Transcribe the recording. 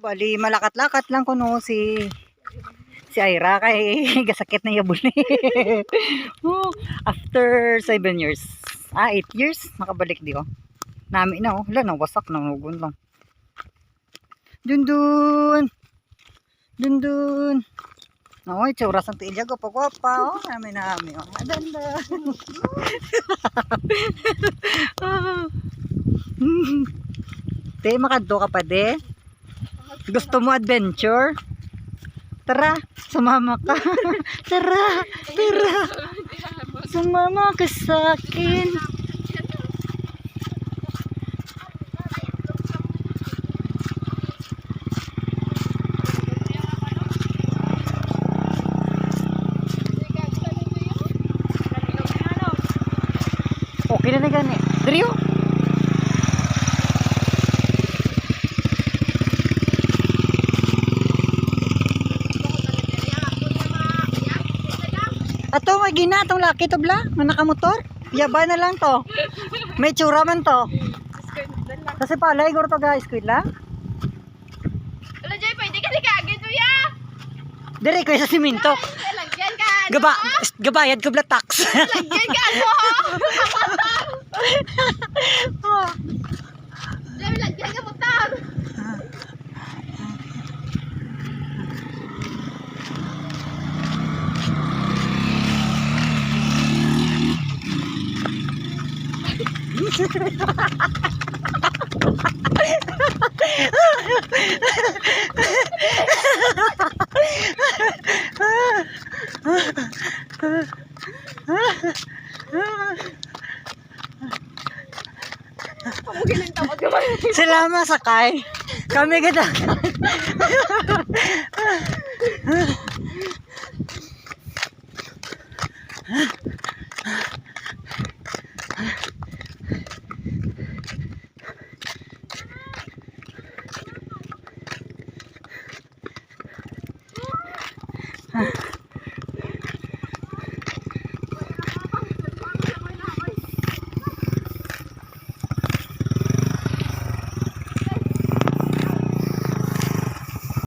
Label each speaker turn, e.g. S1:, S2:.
S1: Bali, malakat-lakat lang kuno si Ira kay gasakit na yabon ni. After 7 years. 8 years nakabalik di oh. Nami na oh. Wala na wasak na nugon lang. Dundun. Dundun. Oy, tsura sang tiilya ko pagwapa oh. Nami oh. Adanda. Te makadto ka pa de. Gusto mo adventure? Tara, sumama ka. Tara, tara. Sumama ka sa akin. Okay na gani. Drio. Ato may gina tong laki to bla, nga nakamotor. Yaba na lang to. May tsura man to. Kasi palay guro to guys, kuit lang.
S2: Wala Jay, pwede ka agad mo ya.
S1: Dire ko sa siminto.
S2: Lagyan ka.
S1: Gabayad ko bla tax.
S2: Lagyan ka ano ha?
S1: Oh.
S2: Jay, lagyan ka motor.
S1: Salamat sakay. Kami kita.